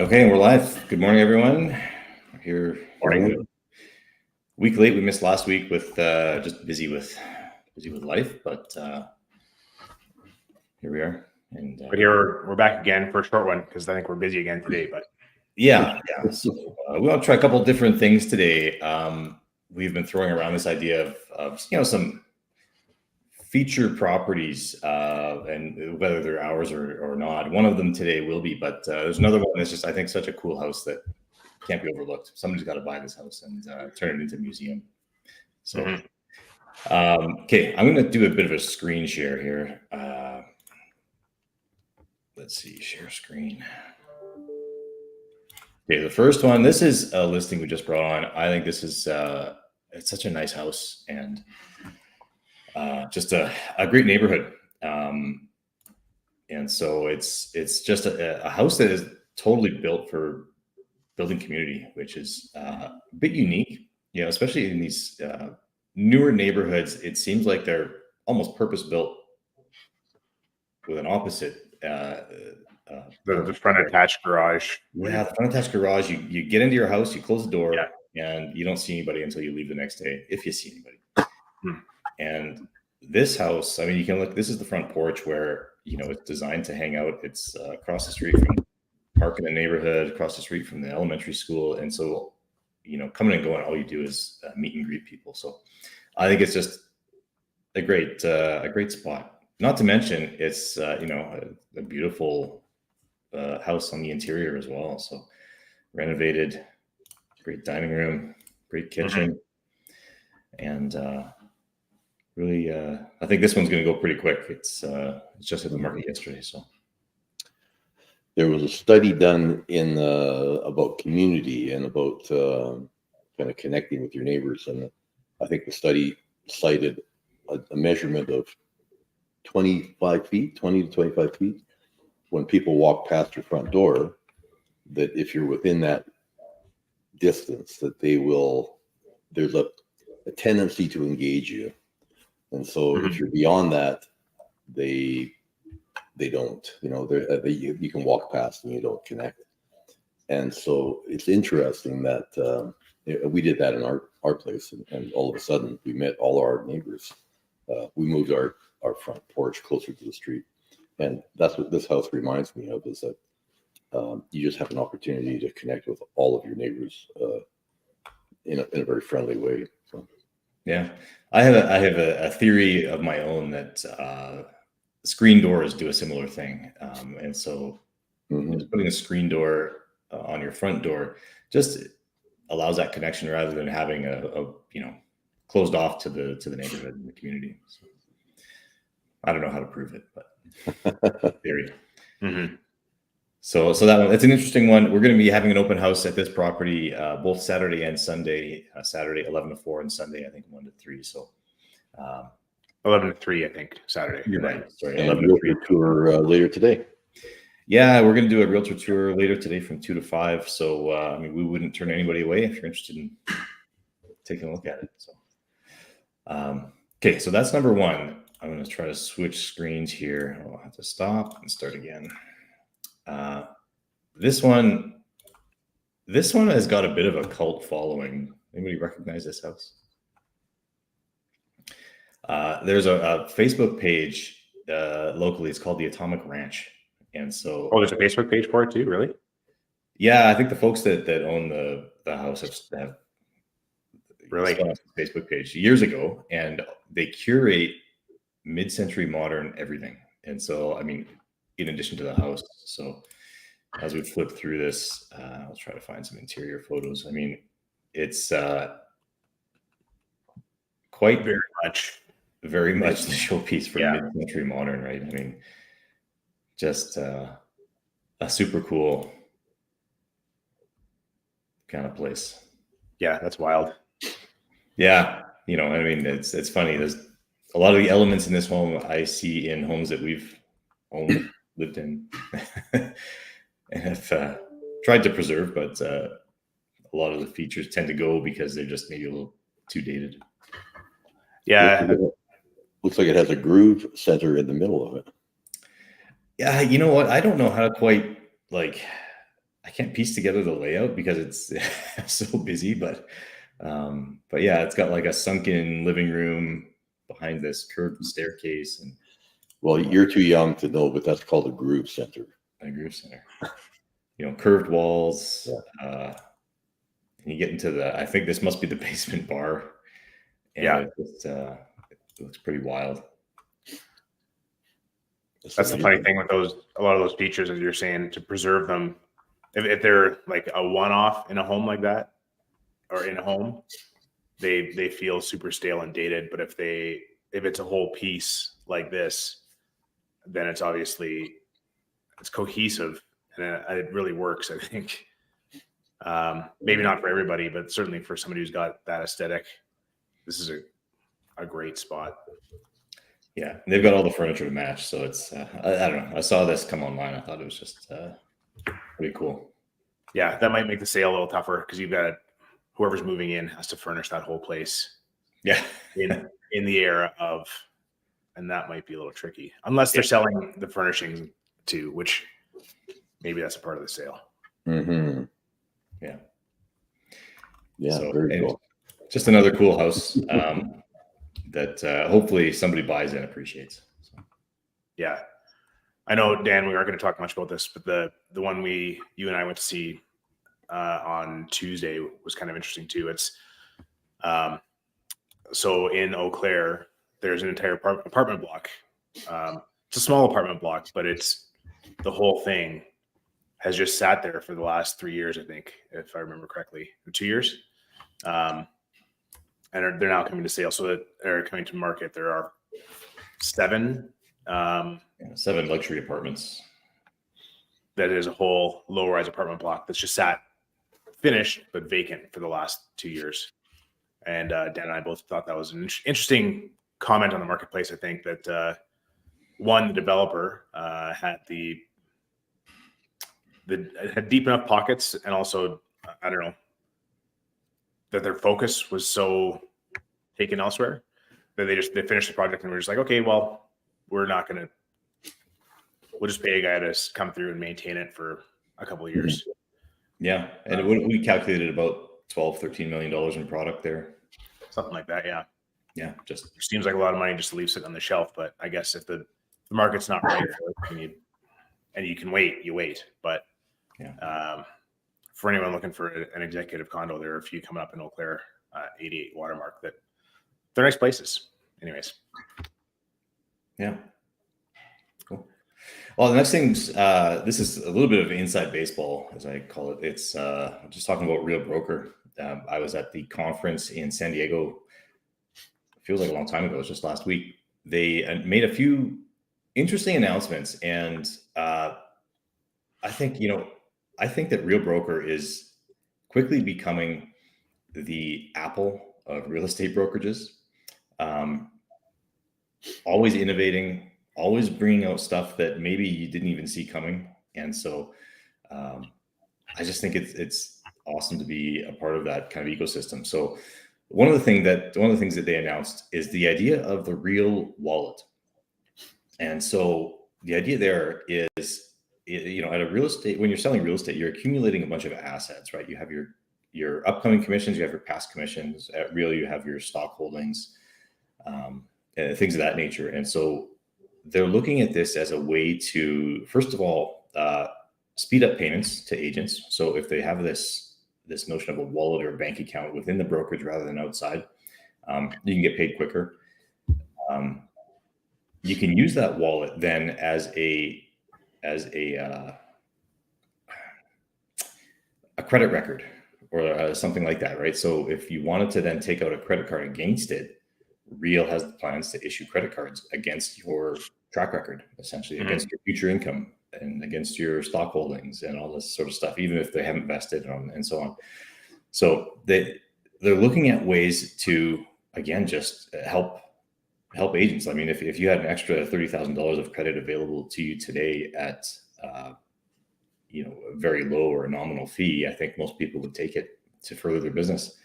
Okay, we're live. Good morning, everyone. We're here. Morning. Week late. We missed last week with just busy with life, but here we are. And But here we're back again for a short one because I think we're busy again today. But yeah. So we want to try a couple different things today. We've been throwing around this idea of some feature properties, and whether they're ours or not. One of them today will be, but there's another one that's just, I think, such a cool house that can't be overlooked. Somebody's got to buy this house and turn it into a museum. So, okay, I'm going to do a bit of a screen share here. Let's see, share screen. Okay, the first one, this is a listing we just brought on. I think this is, it's such a nice house and just a great neighborhood. And so it's just a house that is totally built for building community, which is a bit unique, especially in these newer neighborhoods. It seems like they're almost purpose built with an opposite. The front attached garage. Yeah, the front attached garage. You get into your house, you close the door, and you don't see anybody until you leave the next day, if you see anybody. And this house, I mean, you can look. This is the front porch where it's designed to hang out. It's across the street from park in the neighborhood, across the street from the elementary school, and so coming and going, all you do is meet and greet people. So I think it's just a great spot. Not to mention it's a beautiful house on the interior as well. So renovated, great dining room, great kitchen, and really, I think this one's going to go pretty quick. It's just hit the market yesterday. So there was a study done in about community and about kind of connecting with your neighbors, and I think the study cited a measurement of 25 feet, 20 to 25 feet, when people walk past your front door, that if you're within that distance, that there's a tendency to engage you. And so if you're beyond that, they don't, you can walk past and you don't connect. And so it's interesting that we did that in our place, and all of a sudden we met all our neighbors. We moved our front porch closer to the street. And that's what this house reminds me of, is that you just have an opportunity to connect with all of your neighbors in a very friendly way. So. Yeah, I have a theory of my own that screen doors do a similar thing, and so just putting a screen door on your front door just allows that connection rather than having a closed off to the neighborhood and the community. So, I don't know how to prove it, but theory. So that one, it's an interesting one. We're going to be having an open house at this property both Saturday and Sunday. Saturday 11 to 4 and Sunday I think 1 to 3. So 11 to 3, I think Saturday. You're right. Sorry, and 11 to 3 tour later today. Yeah, we're going to do a realtor tour later today from 2 to 5. So I mean, we wouldn't turn anybody away if you're interested in taking a look at it. So okay, so that's number one. I'm going to try to switch screens here. I'll have to stop and start again. This one has got a bit of a cult following. Anybody recognize this house? There's a Facebook page locally. It's called the Atomic Ranch, and so there's a Facebook page for it too. Really? Yeah, I think the folks that own the house have really a Facebook page years ago, and they curate mid-century modern everything. And so, I mean, in addition to the house, so as we flip through this, I'll try to find some interior photos. I mean, it's quite very much the showpiece for mid-century modern, right? I mean, just a super cool kind of place. Yeah, that's wild. Yeah, I mean, it's funny. There's a lot of the elements in this home I see in homes that we've owned, lived in, and have tried to preserve, but a lot of the features tend to go because they're just maybe a little too dated. Yeah. Looks like it has a groove center in the middle of it. Yeah, you know what? I don't know how to quite I can't piece together the layout because it's so busy, but yeah, it's got like a sunken living room behind this curved staircase, and Well, you're too young to know, but that's called a groove center. a groove center. Curved walls. Yeah. And you get into I think this must be the basement bar. And it looks pretty wild. That's the funny thing with a lot of those features, as you're saying, to preserve them. If they're like a one-off in a home like that, or in a home, they feel super stale and dated. But if it's a whole piece like this, then it's cohesive, and it really works, I think. Maybe not for everybody, but certainly for somebody who's got that aesthetic, this is a great spot. Yeah, and they've got all the furniture to match, so it's I don't know. I saw this come online. I thought it was just pretty cool. Yeah, that might make the sale a little tougher because you've got whoever's moving in has to furnish that whole place. Yeah, in the era of, and that might be a little tricky unless they're selling the furnishings too, which maybe that's a part of the sale. Mm-hmm. Yeah. Yeah, so, very cool. Just another cool house that hopefully somebody buys and appreciates. So. Yeah. I know, Dan, we aren't going to talk much about this, but the one you and I went to see on Tuesday was kind of interesting too. It's so in Oakair, there's an entire apartment block. It's a small apartment block, but the whole thing has just sat there for the last 3 years, I think, if I remember correctly, or 2 years. And they're now coming to sale. So they're coming to market. There are 7 luxury apartments. That is a whole low-rise apartment block that's just sat finished but vacant for the last 2 years. And Dan and I both thought that was an interesting comment on the marketplace. I think that the developer had had deep enough pockets, and also I don't know, that their focus was so taken elsewhere that they finished the project and were just like, okay, well, we'll just pay a guy to come through and maintain it for a couple of years. Yeah. And we calculated about $12-13 million in product there. Something like that. Yeah. Yeah. Just seems like a lot of money just to leave sitting on the shelf. But I guess if the market's not right for it, and you can wait, you wait. But for anyone looking for an executive condo, there are a few coming up in Oakair, 88 Watermark, that they're nice places. Anyways. Yeah. Cool. Well, the next thing, this is a little bit of inside baseball, as I call it. It's just talking about Real Broker. I was at the conference in San Diego. It feels like a long time ago. It was just last week. They made a few interesting announcements, and I think that Real Broker is quickly becoming the Apple of real estate brokerages. Always innovating, always bringing out stuff that maybe you didn't even see coming. And so I just think it's awesome to be a part of that kind of ecosystem. So one of the things that they announced is the idea of the RealWallet. And so the idea there is, at a real estate, when you're selling real estate, you're accumulating a bunch of assets, right? You have your upcoming commissions, you have your past commissions. At Real, you have your stock holdings, and things of that nature. And so they're looking at this as a way to, first of all, speed up payments to agents. So if they have this notion of a wallet or a bank account within the brokerage rather than outside, you can get paid quicker. You can use that wallet then as a credit record or something like that, right? So if you wanted to then take out a credit card against it, Real has the plans to issue credit cards against your track record, essentially, against your future income and against your stock holdings and all this sort of stuff, even if they haven't vested and so on. So they're looking at ways to, again, just help agents. I mean, if you had an extra $30,000 of credit available to you today at a very low or a nominal fee, I think most people would take it to further their business.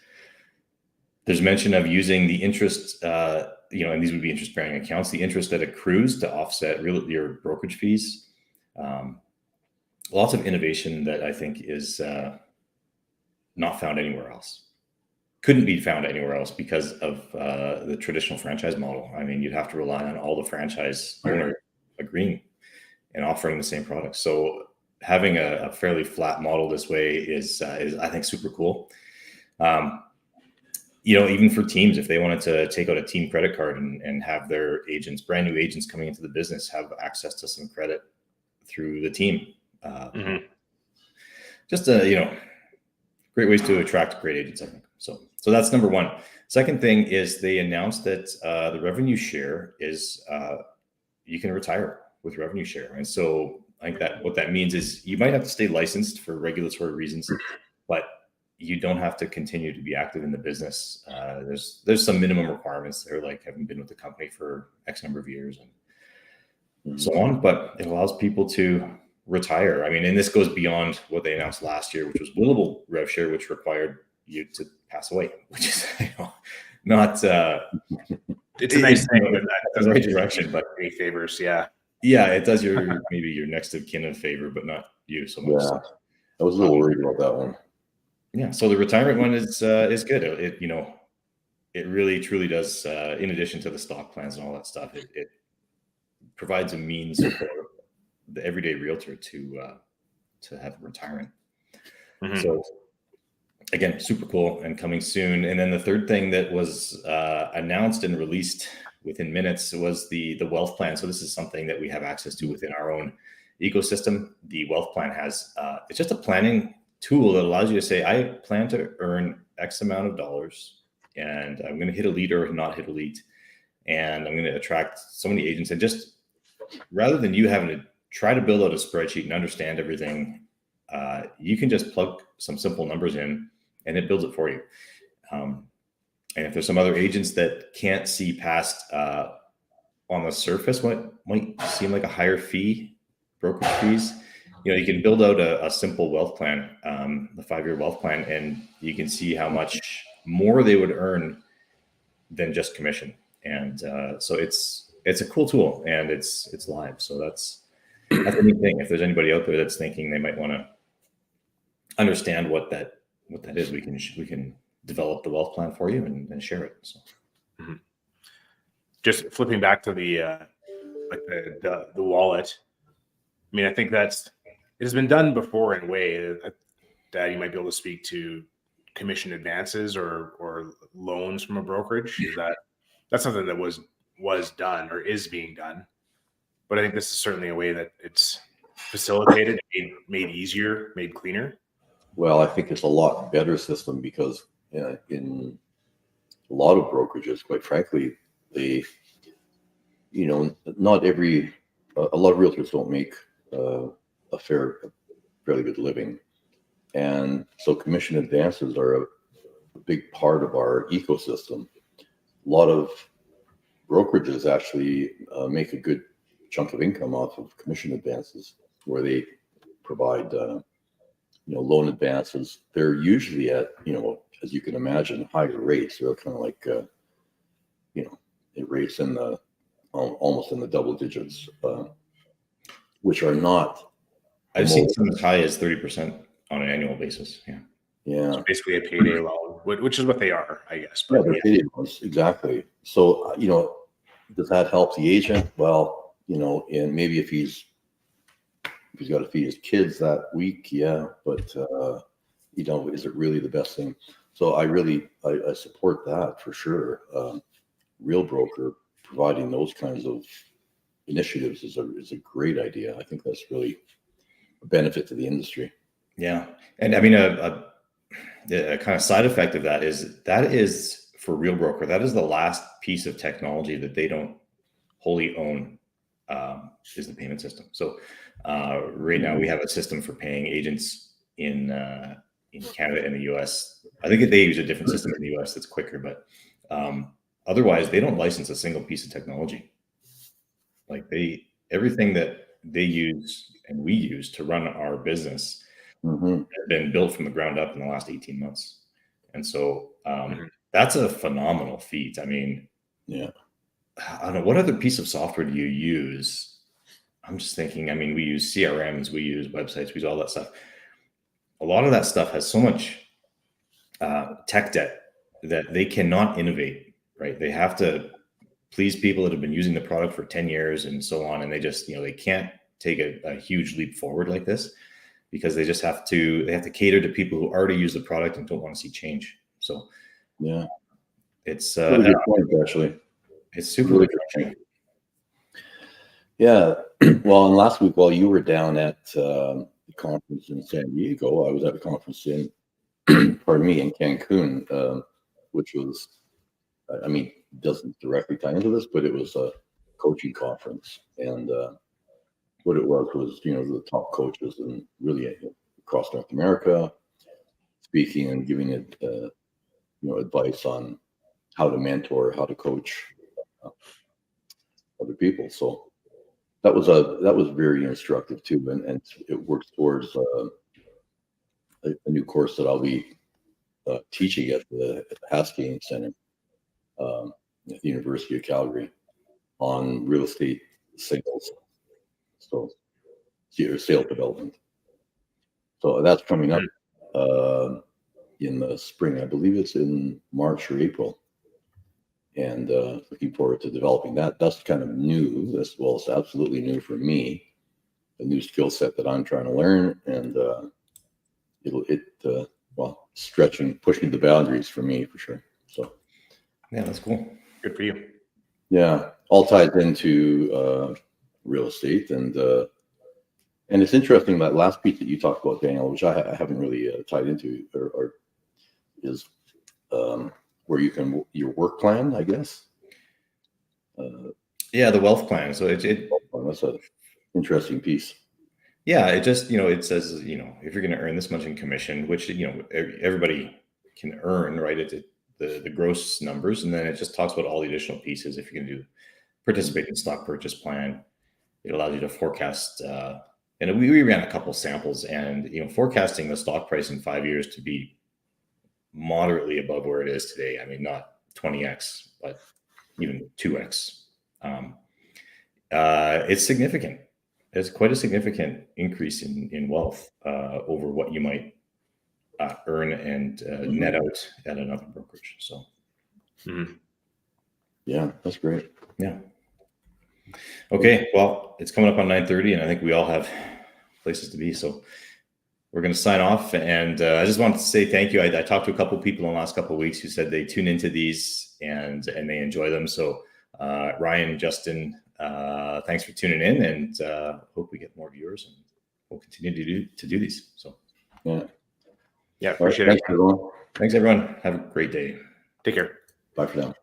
There's mention of using the interest, and these would be interest-bearing accounts, the interest that accrues to offset your brokerage fees. lots of innovation that I think is not found anywhere else. Couldn't be found anywhere else because of the traditional franchise model. I mean, you'd have to rely on all the franchise owner agreeing and offering the same product. So having a fairly flat model this way is I think super cool. Even for teams, if they wanted to take out a team credit card and have their agents, brand new agents coming into the business, have access to some credit through the team. Just great ways to attract great agents, I think. So that's number one. Second thing is they announced that the revenue share is you can retire with revenue share. And so I think that what that means is you might have to stay licensed for regulatory reasons, but you don't have to continue to be active in the business. There's some minimum requirements there, like having been with the company for X number of years and so on, but it allows people to retire. I mean, and this goes beyond what they announced last year, which was willable rev share, which required you to pass away, which is not it's a nice thing, but that's the right direction, but any favors. Yeah, it does maybe your next of kin a favor, but not you so much. Yeah, I was a little worried about that one. Yeah, so the retirement one is good. It really truly does. In addition to the stock plans and all that stuff, it provides a means for the everyday realtor to have retirement. So again, super cool and coming soon. And then the third thing that was announced and released within minutes was the wealth plan. So this is something that we have access to within our own ecosystem. The wealth plan has it's just a planning tool that allows you to say, I plan to earn X amount of dollars, and I'm going to hit elite or not hit elite, and I'm going to attract so many agents. And just rather than you having to try to build out a spreadsheet and understand everything, you can just plug some simple numbers in and it builds it for you. And if there's some other agents that can't see past on the surface what might seem like a higher fee, brokerage fees, you can build out a simple wealth plan, the 5-year wealth plan, and you can see how much more they would earn than just commission. And so it's a cool tool, and it's live. So that's a neat thing. If there's anybody out there that's thinking they might want to understand what that is, we can develop the wealth plan for you and share it. So just flipping back to the wallet. I mean, I think it has been done before in a way that you might be able to speak to commission advances or loans from a brokerage. That's something that was done or is being done. But I think this is certainly a way that it's facilitated, made easier, made cleaner. Well, I think it's a lot better system because in a lot of brokerages, quite frankly, they, not a lot of realtors don't make a fairly good living. And so commission advances are a big part of our ecosystem. A lot of brokerages actually make a good chunk of income off of commission advances, where they provide loan advances. They're usually at as you can imagine, higher rates. They're kind of like it rates in the almost in the double digits, which are not. I've seen some as high as 30% on an annual basis. Yeah. So basically a payday loan, which is what they are, I guess. But they're payday loans, exactly. So does that help the agent? Well, and maybe if he's got to feed his kids that week, but is it really the best thing? So I support that for sure. Real Broker providing those kinds of initiatives is a great idea. I think that's really a benefit to the industry. Yeah, and I mean a kind of side effect of that is for Real Broker, that is the last piece of technology that they don't wholly own, is the payment system. So right now we have a system for paying agents in Canada and the US. I think that they use a different system in the US that's quicker, but otherwise they don't license a single piece of technology. Like everything that they use and we use to run our business has been built from the ground up in the last 18 months. And so that's a phenomenal feat. I mean, I don't know, what other piece of software do you use I'm just thinking, I mean, we use CRMs, we use websites, we use all that stuff. A lot of that stuff has so much tech debt that they cannot innovate, right? They have to please people that have been using the product for 10 years and so on. And they just, they can't take a huge leap forward like this because they just have to cater to people who already use the product and don't want to see change. So yeah, it's really good point, actually. It's super Really refreshing. Yeah. Well, and last week while you were down at the conference in San Diego, I was at a conference in, pardon me, in Cancun, which was, I mean, doesn't directly tie into this, but it was a coaching conference. And what it was, the top coaches and really across North America speaking and giving it, advice on how to mentor, how to coach other people. So that was very instructive too, and it works towards a new course that I'll be teaching at the Haskayne Center at the University of Calgary on real estate sales, so sales development. So that's coming up in the spring. I believe it's in March or April. And looking forward to developing that. That's kind of new, as well as absolutely new for me, a new skill set that I'm trying to learn, and pushing the boundaries for me for sure. So yeah, that's cool. Good for you. Yeah, all ties into real estate, and it's interesting that last piece that you talked about, Daniel, which I haven't really tied into, or is. Where you can your work plan, I guess. Yeah, the wealth plan. So that's an interesting piece. Yeah, it just it says if you're going to earn this much in commission, which everybody can earn, right? It's the gross numbers, and then it just talks about all the additional pieces. If you're going to participate in stock purchase plan, it allows you to forecast. And we ran a couple samples, and forecasting the stock price in 5 years to be moderately above where it is today. I mean, not 20x, but even 2x. It's significant. It's quite a significant increase in wealth over what you might earn and net out at another brokerage. So, yeah, that's great. Yeah. Okay. Well, it's coming up on 9:30, and I think we all have places to be. So we're going to sign off, and I just wanted to say thank you. I talked to a couple of people in the last couple of weeks who said they tune into these and they enjoy them. So Ryan, Justin, thanks for tuning in, and hope we get more viewers, and we'll continue to do these. So yeah, appreciate it. Thanks, everyone. Thanks, everyone. Have a great day. Take care. Bye for now.